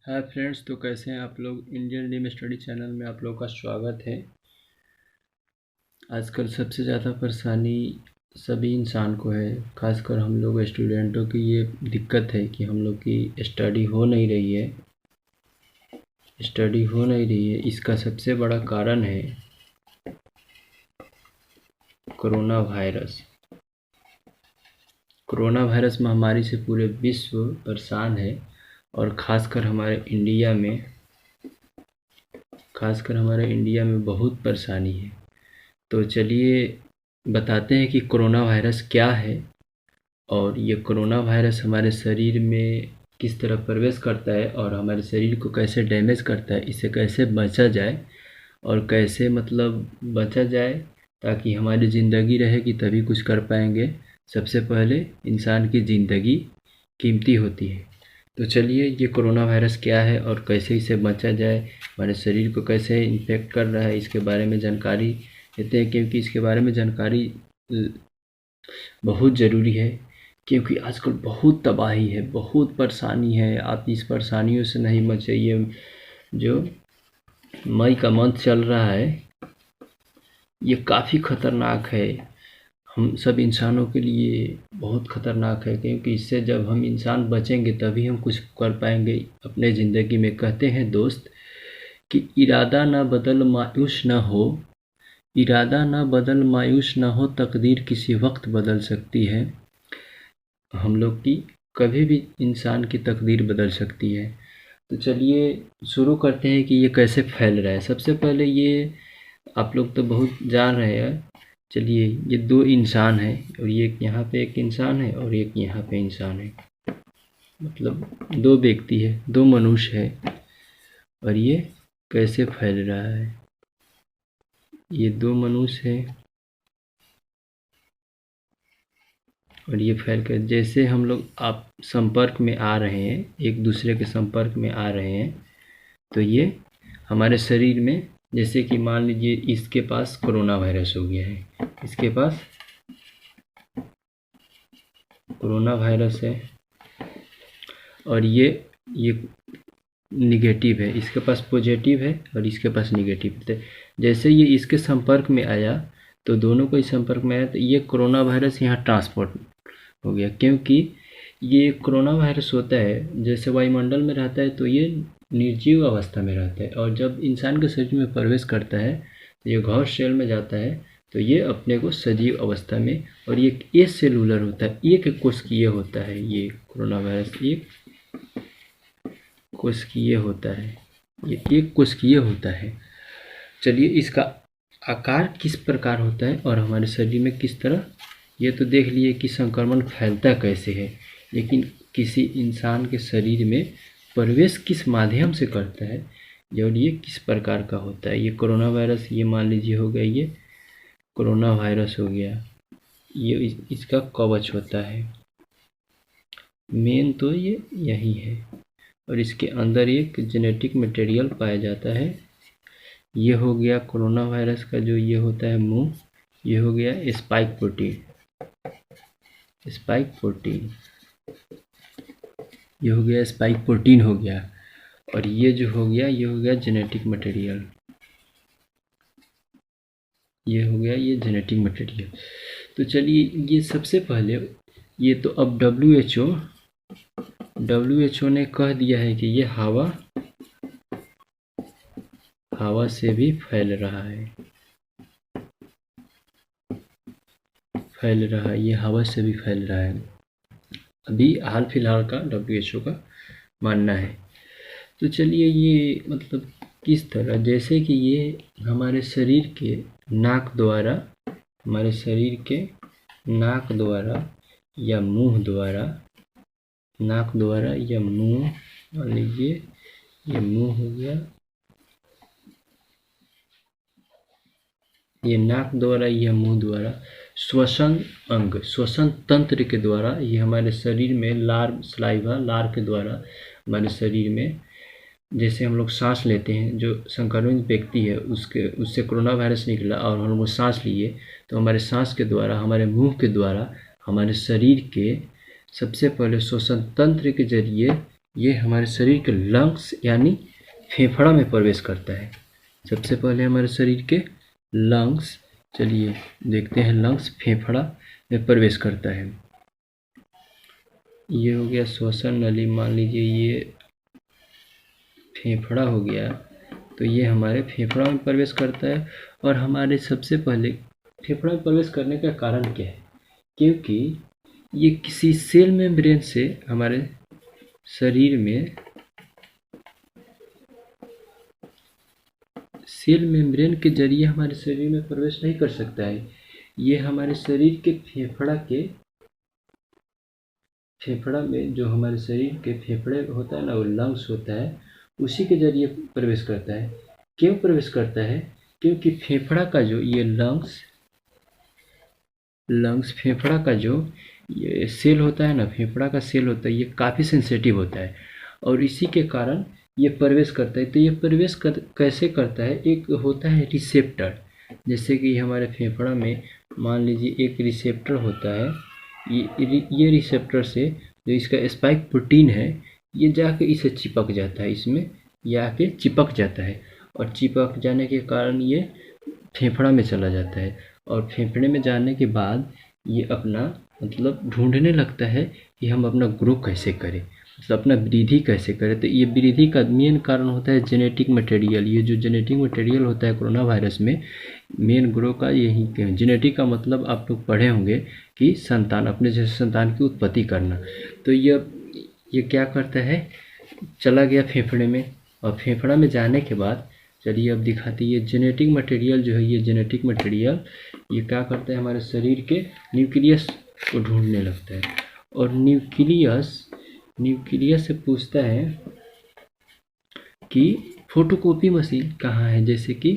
Hi friends, तो कैसे हैं आप लोग। इंडियन ड्रीम स्टडी चैनल में आप लोग का स्वागत है। आजकल सबसे ज़्यादा परेशानी सभी इंसान को है, खासकर हम लोग स्टूडेंटों की ये दिक्कत है कि हम लोग की स्टडी हो नहीं रही है। इसका सबसे बड़ा कारण है कोरोना वायरस। कोरोना वायरस महामारी से पूरे विश्व परेशान है और खासकर हमारे इंडिया में बहुत परेशानी है। तो चलिए बताते हैं कि कोरोना वायरस क्या है और ये कोरोना वायरस हमारे शरीर में किस तरह प्रवेश करता है और हमारे शरीर को कैसे डैमेज करता है, इससे कैसे बचा जाए और कैसे बचा जाए ताकि हमारी ज़िंदगी रहेगी तभी कुछ कर पाएंगे। सबसे पहले इंसान की ज़िंदगी कीमती होती है। तो चलिए ये कोरोना वायरस क्या है और कैसे इसे बचा जाए, हमारे शरीर को कैसे इन्फेक्ट कर रहा है, इसके बारे में जानकारी लेते हैं, क्योंकि इसके बारे में जानकारी बहुत ज़रूरी है। क्योंकि आजकल बहुत तबाही है, बहुत परेशानी है। आप इस परेशानियों से नहीं बचे। ये जो मई का मंथ चल रहा है ये काफ़ी ख़तरनाक है, हम सब इंसानों के लिए बहुत ख़तरनाक है। क्योंकि इससे जब हम इंसान बचेंगे तभी हम कुछ कर पाएंगे अपने ज़िंदगी में। कहते हैं दोस्त कि इरादा ना बदल मायूस ना हो, तकदीर किसी वक्त बदल सकती है। हम लोग की कभी भी इंसान की तकदीर बदल सकती है। तो चलिए शुरू करते हैं कि ये कैसे फैल रहा है। सबसे पहले ये आप लोग तो बहुत जान रहे हैं। चलिए ये दो इंसान हैं और ये यहाँ पे एक इंसान है और एक यहाँ पे इंसान है, मतलब दो व्यक्ति है, दो मनुष्य है। और ये कैसे फैल रहा है, ये दो मनुष्य है और ये फैल कर जैसे हम लोग आप संपर्क में आ रहे हैं, एक दूसरे के संपर्क में आ रहे हैं, तो ये हमारे शरीर में, जैसे कि मान लीजिए इसके पास कोरोना वायरस हो गया है, इसके पास कोरोना वायरस है और ये निगेटिव है, इसके पास पॉजिटिव है और इसके पास निगेटिव है। जैसे ये इसके संपर्क में आया तो दोनों को इस संपर्क में आया तो ये कोरोना वायरस यहाँ ट्रांसपोर्ट हो गया। क्योंकि ये कोरोना वायरस होता है जैसे वायुमंडल में रहता है तो ये निर्जीव अवस्था में रहता है और जब इंसान के शरीर में प्रवेश करता है तो ये घौर सेल में जाता है तो ये अपने को सजीव अवस्था में, और ये एक सेलुलर होता है, एक कोशिकीय होता है। ये कोरोना वायरस एक कोशिकीय होता है, ये एक कोशिकीय होता है। चलिए इसका आकार किस प्रकार होता है और हमारे शरीर में किस तरह, ये तो देख लिए कि संक्रमण फैलता कैसे है, लेकिन किसी इंसान के शरीर में प्रवेश किस माध्यम से करता है और ये किस प्रकार का होता है। ये कोरोना वायरस, ये मान लीजिए हो गया, ये कोरोना वायरस हो गया, ये इसका कवच होता है, मेन तो ये यही है। और इसके अंदर एक जेनेटिक मटेरियल पाया जाता है। ये हो गया कोरोना वायरस का जो ये होता है मुंह, ये हो गया स्पाइक प्रोटीन, ये हो गया स्पाइक प्रोटीन हो गया। और ये जो हो गया ये हो गया जेनेटिक मटेरियल, ये हो गया ये जेनेटिक मटेरियल। तो चलिए ये सबसे पहले ये तो अब WHO ने कह दिया है कि ये हवा से भी फैल रहा है, ये हवा से भी फैल रहा है, अभी हाल फिलहाल का WHO का मानना है। तो चलिए ये किस तरह, जैसे कि ये हमारे शरीर के नाक द्वारा या मुंह द्वारा, मान लीजिए ये मुंह हो गया, ये नाक द्वारा या मुंह द्वारा श्वसन तंत्र के द्वारा ये हमारे शरीर में लार के द्वारा हमारे शरीर में, जैसे हम लोग सांस लेते हैं, जो संक्रमित व्यक्ति है उससे कोरोना वायरस निकला और हम लोग सांस लिए तो हमारे सांस के द्वारा, हमारे मुंह के द्वारा हमारे शरीर के सबसे पहले श्वसन तंत्र के जरिए ये हमारे शरीर के लंग्स यानी फेफड़ा में प्रवेश करता है। सबसे पहले हमारे शरीर के लंग्स, चलिए देखते हैं, लंग्स फेफड़ा में प्रवेश करता है। ये हो गया श्वसन नली, मान लीजिए ये फेफड़ा हो गया, तो ये हमारे फेफड़ा में प्रवेश करता है। और हमारे सबसे पहले फेफड़ा में प्रवेश करने का कारण क्या है? क्योंकि ये किसी सेल मेम्ब्रेन से हमारे शरीर में, सेल मेम्ब्रेन के जरिए हमारे शरीर में प्रवेश नहीं कर सकता है। ये हमारे शरीर के फेफड़ा में, जो हमारे शरीर के फेफड़े होता है ना, वो लंग्स होता है, उसी के जरिए प्रवेश करता है। क्यों प्रवेश करता है? क्योंकि फेफड़ा का जो ये लंग्स फेफड़ा का जो ये सेल होता है ना, फेफड़ा का सेल होता है, ये काफ़ी सेंसिटिव होता है और इसी के कारण ये प्रवेश करता है। तो ये कैसे करता है? एक होता है रिसेप्टर, जैसे कि हमारे फेफड़ा में मान लीजिए एक रिसेप्टर होता है। ये रिसेप्टर से जो इसका स्पाइक प्रोटीन है, ये जाके इसे चिपक जाता है, इसमें ये आके चिपक जाता है और चिपक जाने के कारण ये फेफड़ा में चला जाता है। और फेफड़े में जाने के बाद ये अपना मतलब ढूंढने लगता है कि हम अपना ग्रो कैसे करें, मतलब अपना वृद्धि कैसे करें। तो ये वृद्धि का मेन कारण होता है जेनेटिक मटेरियल। ये जो जेनेटिक मटेरियल होता है कोरोना वायरस में, मेन ग्रो का यही जेनेटिक का मतलब आप लोग पढ़े होंगे कि संतान, अपने जैसे संतान की उत्पत्ति करना। तो ये क्या करता है? चला गया फेफड़े में, और फेफड़ा में जाने के बाद, चलिए अब दिखाते हैं, ये जेनेटिक मटेरियल जो है, ये जेनेटिक मटेरियल ये क्या करता है? हमारे शरीर के न्यूक्लियस को ढूंढने लगता है और न्यूक्लियस से पूछता है कि फोटोकॉपी मशीन कहाँ है, जैसे कि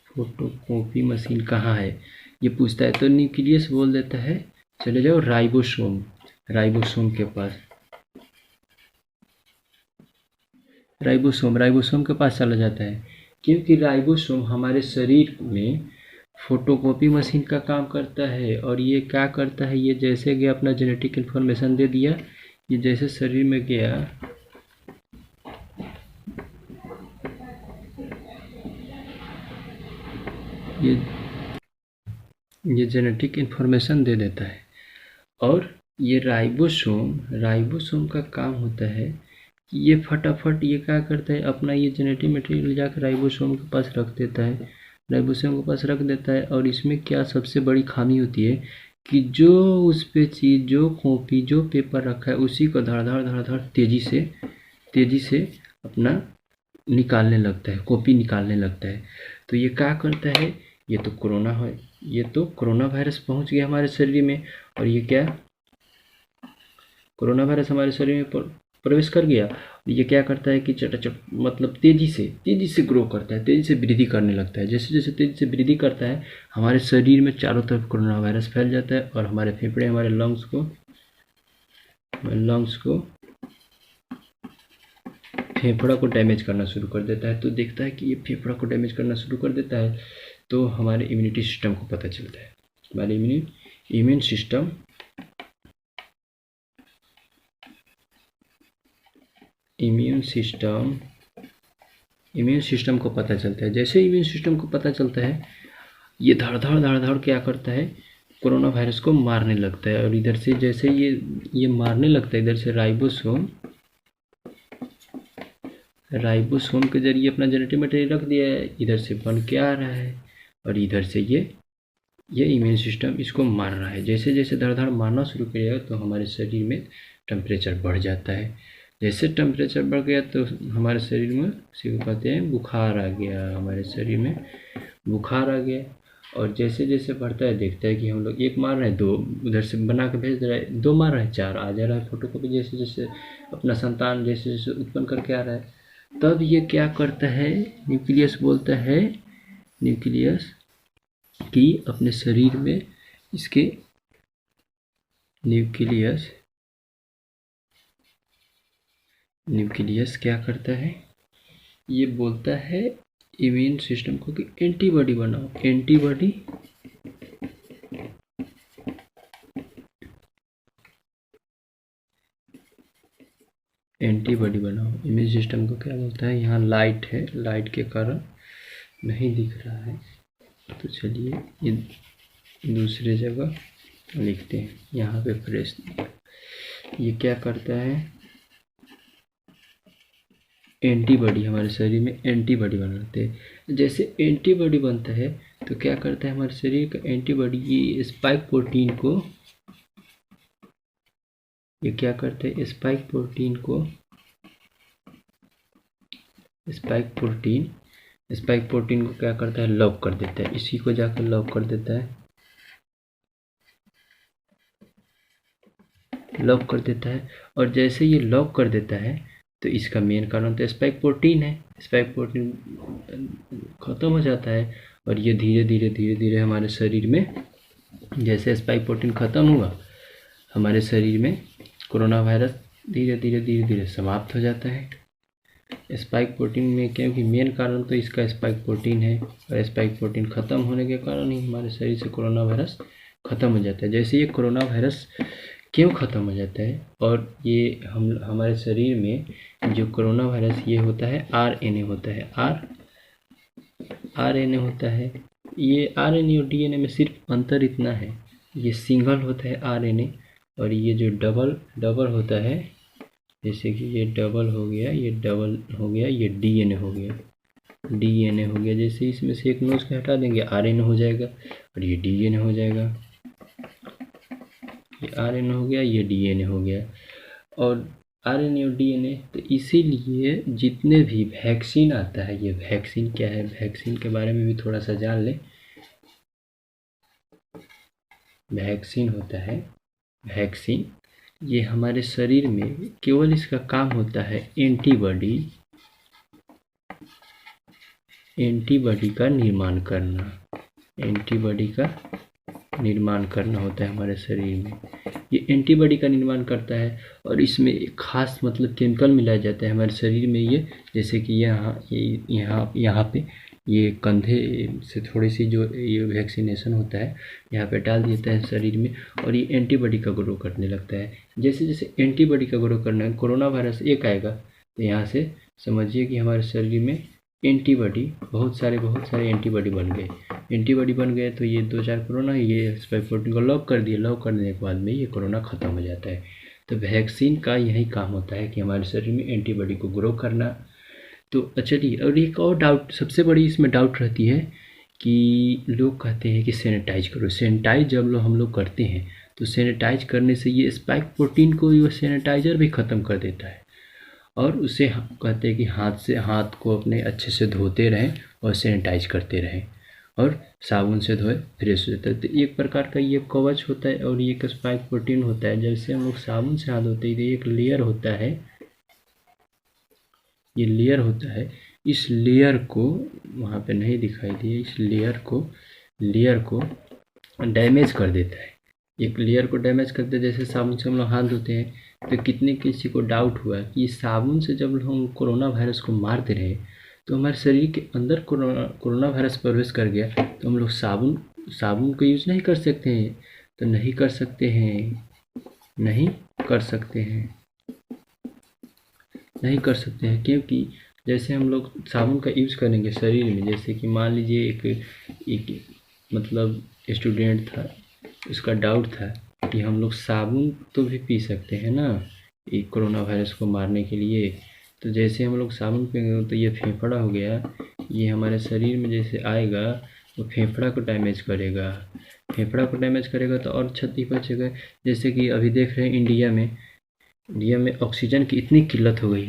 फोटोकॉपी मशीन कहाँ है ये पूछता है। तो न्यूक्लियस बोल देता है चले जाओ राइबोसोम के पास, राइबोसोम के पास चला जाता है। क्योंकि राइबोसोम हमारे शरीर में फोटोकॉपी मशीन का काम करता है। और ये क्या करता है? ये जैसे गया अपना जेनेटिक इन्फॉर्मेशन दे दिया, ये जैसे शरीर में गया, ये जेनेटिक इन्फॉर्मेशन दे देता है। और ये राइबोसोम का काम होता है कि ये फटाफट ये क्या करता है? अपना ये जेनेटिक मटेरियल जाकर राइबोसोम के पास रख देता है, राइबोसोम के पास रख देता है। और इसमें क्या सबसे बड़ी खामी होती है कि जो उस पे चीज़, जो कॉपी, जो पेपर रखा है, उसी को धड़ धड़ तेज़ी से अपना निकालने लगता है, कॉपी निकालने लगता है। तो ये क्या करता है? ये तो कोरोना वायरस पहुंच गया हमारे शरीर में। और ये क्या, कोरोना वायरस हमारे शरीर में प्रवेश कर गया। ये क्या करता है कि चटाचट मतलब तेज़ी से ग्रो करता है, तेज़ी से वृद्धि करने लगता है। जैसे जैसे तेज़ी से वृद्धि करता है, हमारे शरीर में चारों तरफ कोरोना वायरस फैल जाता है और हमारे फेफड़े, हमारे लंग्स को फेफड़ा को डैमेज करना शुरू कर देता है। तो देखता है कि ये फेफड़ा को डैमेज करना शुरू कर देता है, तो हमारे इम्यूनिटी सिस्टम को पता चलता है, हमारे इम्यून सिस्टम को पता चलता है। जैसे इम्यून सिस्टम को पता चलता है, ये धड़ धड़ क्या करता है? कोरोना वायरस को मारने लगता है। और इधर से जैसे ये मारने लगता है, इधर से राइबोसोम के जरिए अपना जेनेटिक मटेरियल रख दिया है, इधर से बन के आ रहा है और इधर से ये इम्यून सिस्टम इसको मार रहा है। जैसे जैसे धड़ धड़ मारना शुरू करेगा तो हमारे शरीर में टेम्परेचर बढ़ जाता है। जैसे टेम्परेचर बढ़ गया तो हमारे शरीर में, इसी को कहते हैं बुखार आ गया, हमारे शरीर में बुखार आ गया। और जैसे जैसे बढ़ता है, देखता है कि हम लोग एक मार रहे हैं, दो उधर से बना के भेज रहा है, दो मार रहे हैं, चार आ जा रहा है फोटोकॉपी। जैसे जैसे अपना संतान जैसे जैसे उत्पन्न करके आ रहा है, तब ये क्या करता है? न्यूक्लियस बोलता है, न्यूक्लियस कि अपने शरीर में इसके न्यूक्लियस क्या करता है? ये बोलता है इम्यून सिस्टम को कि एंटीबॉडी बनाओ, एंटीबॉडी बनाओ। इम्यून सिस्टम को क्या बोलता है? यहाँ लाइट है, लाइट के कारण नहीं दिख रहा है, तो चलिए ये दूसरे जगह लिखते हैं। यहाँ पे फ्रेश ये क्या करता है? एंटीबॉडी, हमारे शरीर में एंटीबॉडी बनाते हैं। जैसे एंटीबॉडी बनता है तो क्या करता है हमारे शरीर का एंटीबॉडी? ये स्पाइक प्रोटीन को, ये क्या करते हैं? स्पाइक प्रोटीन को, स्पाइक प्रोटीन को क्या करता है? लॉक कर देता है। इसी को जाकर लॉक कर देता है, लॉक कर देता है। और जैसे ये लॉक कर देता है तो इसका मेन कारण तो स्पाइक प्रोटीन है। स्पाइक प्रोटीन ख़त्म हो जाता है और ये धीरे धीरे हमारे शरीर में, जैसे स्पाइक प्रोटीन ख़त्म हुआ हमारे शरीर में, कोरोना वायरस धीरे धीरे समाप्त हो जाता है। स्पाइक प्रोटीन में, क्योंकि मेन कारण तो इसका स्पाइक प्रोटीन है, और स्पाइक प्रोटीन ख़त्म होने के कारण ही हमारे शरीर से कोरोना वायरस ख़त्म हो जाता है। जैसे ये कोरोना वायरस क्यों ख़त्म हो जाता है? और ये हमारे शरीर में जो कोरोना वायरस ये होता है आरएनए होता है, आरएनए होता है। ये आरएनए और डीएनए में सिर्फ अंतर इतना है, ये सिंगल होता है आरएनए, और ये जो डबल होता है, जैसे कि ये डबल हो गया, ये डबल हो गया, ये डीएनए हो गया। जैसे इसमें से एक नोच के हटा देंगे आरएनए हो जाएगा और ये डीएनए हो जाएगा। ये आरएनए हो गया, ये डीएनए हो गया। और आरएनए और डीएनए, तो इसीलिए जितने भी वैक्सीन आता है, ये वैक्सीन क्या है? वैक्सीन के बारे में भी थोड़ा सा जान लें। वैक्सीन होता है, वैक्सीन ये हमारे शरीर में केवल इसका काम होता है एंटीबॉडी का निर्माण करना, एंटीबॉडी का निर्माण करना होता है हमारे शरीर में। ये एंटीबॉडी का निर्माण करता है और इसमें एक खास मतलब केमिकल मिलाया जाता है हमारे शरीर में। ये जैसे कि यहाँ पे ये कंधे से थोड़ी सी जो ये वैक्सीनेशन होता है यहाँ पे डाल देता है शरीर में, और ये एंटीबॉडी का ग्रो करने लगता है। जैसे जैसे एंटीबॉडी का ग्रो करना है, कोरोना वायरस एक आएगा तो यहाँ से समझिए कि हमारे शरीर में एंटीबॉडी बहुत सारे एंटीबॉडी बन गए। तो ये 2-4 कोरोना, ये स्पाइक प्रोटीन को लॉक कर दिया, लॉक करने के बाद में ये कोरोना ख़त्म हो जाता है। तो वैक्सीन का यही काम होता है कि हमारे शरीर में एंटीबॉडी को ग्रो करना। तो चलिए, और एक और डाउट, सबसे बड़ी इसमें डाउट रहती है कि लोग कहते हैं कि सैनिटाइज करो। सैनिटाइज जब हम लोग करते हैं तो सैनिटाइज करने से ये स्पाइक प्रोटीन को ये सैनिटाइज़र भी ख़त्म कर देता है, और उसे कहते हैं कि हाथ को अपने अच्छे से धोते रहें और सैनिटाइज करते रहें और साबुन से धोए, फ्रेश हो जाता है। तो एक प्रकार का ये कवच होता है और ये एक स्पाइक प्रोटीन होता है। जैसे हम लोग साबुन से हाथ धोते हैं, एक लेयर होता है, ये लेयर होता है। इस लेयर को वहाँ पे नहीं दिखाई दिए, इस लेयर को डैमेज कर देता है। एक लेयर को डैमेज करते, जैसे साबुन से हम लोग हाथ धोते हैं, तो किसी को डाउट हुआ कि ये साबुन से जब हम कोरोना वायरस को मारते रहे तो हमारे शरीर के अंदर कोरोना वायरस प्रवेश कर गया, तो हम लोग साबुन का यूज़ नहीं कर सकते हैं। तो नहीं कर सकते हैं क्योंकि जैसे हम लोग साबुन का यूज़ करेंगे शरीर में, जैसे कि मान लीजिए एक मतलब स्टूडेंट था, उसका डाउट था कि हम लोग साबुन तो भी पी सकते हैं ना ये कोरोना वायरस को मारने के लिए। तो जैसे हम लोग साबुन पिएंगे तो ये फेफड़ा हो गया, ये हमारे शरीर में जैसे आएगा तो फेफड़ा को डैमेज करेगा तो और क्षति पहुंचेगा। जैसे कि अभी देख रहे हैं इंडिया में ऑक्सीजन की इतनी किल्लत हो गई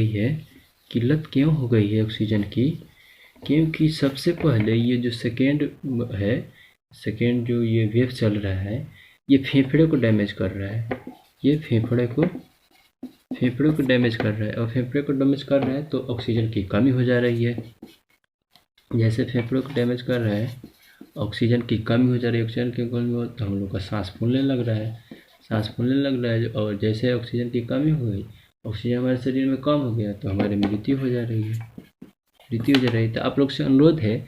है। किल्लत क्यों हो गई है ऑक्सीजन की? क्योंकि सबसे पहले ये जो सेकेंड जो ये वेव चल रहा है, ये फेफड़े को डैमेज कर रहा है, ये फेफड़े को डैमेज कर रहा है, और फेफड़े को डैमेज कर रहा है तो ऑक्सीजन की कमी हो जा रही है। जैसे फेफड़े को डैमेज कर रहा है, ऑक्सीजन की कमी हो जा रही है, ऑक्सीजन की कमी हो तो हम लोग का सांस फूलने लग रहा है, और जैसे ऑक्सीजन की कमी हो गई, ऑक्सीजन हमारे शरीर में कम हो गया तो हमारी मृत्यु हो जा रही है। तो आप लोग से अनुरोध है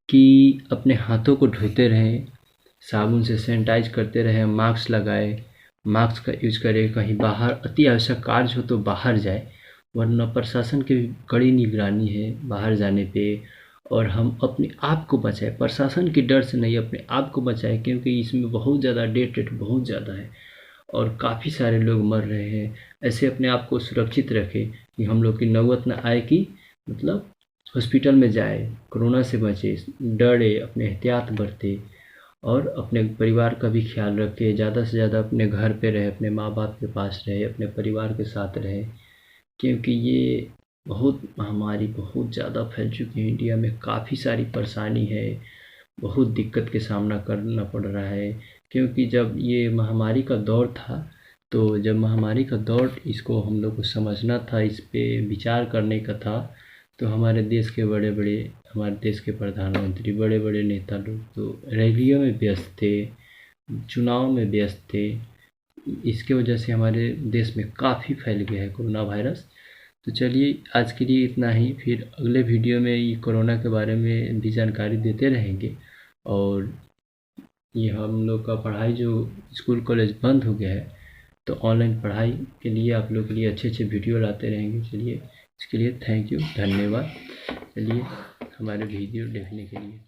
कि अपने हाथों को धोते रहें, साबुन से सैनिटाइज करते रहें, मास्क लगाएं मास्क का यूज करें, कहीं बाहर अति आवश्यक कार्य हो तो बाहर जाए, वरना प्रशासन की भी कड़ी निगरानी है बाहर जाने पे। और हम अपने आप को बचाएं, प्रशासन के डर से नहीं, अपने आप को बचाएं, क्योंकि इसमें बहुत ज़्यादा डेथ रेट बहुत ज़्यादा है और काफ़ी सारे लोग मर रहे हैं। ऐसे अपने आप को सुरक्षित रखें कि हम लोग की नौबत ना आए कि मतलब हॉस्पिटल में जाए, कोरोना से बचे, डरे, अपने एहतियात बरते और अपने परिवार का भी ख्याल रखें। ज़्यादा से ज़्यादा अपने घर पे रहे, अपने माँ बाप के पास रहे, अपने परिवार के साथ रहे, क्योंकि ये बहुत महामारी बहुत ज़्यादा फैल चुकी है। इंडिया में काफ़ी सारी परेशानी है, बहुत दिक्कत के सामना करना पड़ रहा है। क्योंकि जब ये महामारी का दौर था, तो जब महामारी का दौर इसको हम लोग को समझना था, इस पे विचार करने का था, तो हमारे देश के बड़े-बड़े, हमारे देश के प्रधानमंत्री, बड़े-बड़े नेता लोग तो रैलियों में व्यस्त थे, चुनाव में व्यस्त थे। इसके वजह से हमारे देश में काफ़ी फैल गया है कोरोना वायरस। तो चलिए आज के लिए इतना ही, फिर अगले वीडियो में ये कोरोना के बारे में भी जानकारी देते रहेंगे। और ये हम लोग का पढ़ाई जो स्कूल कॉलेज बंद हो गया है, तो ऑनलाइन पढ़ाई के लिए आप लोग के लिए अच्छे अच्छे वीडियो लाते रहेंगे। चलिए इसके लिए थैंक यू, धन्यवाद। चलिए हमारे वीडियो देखने के लिए।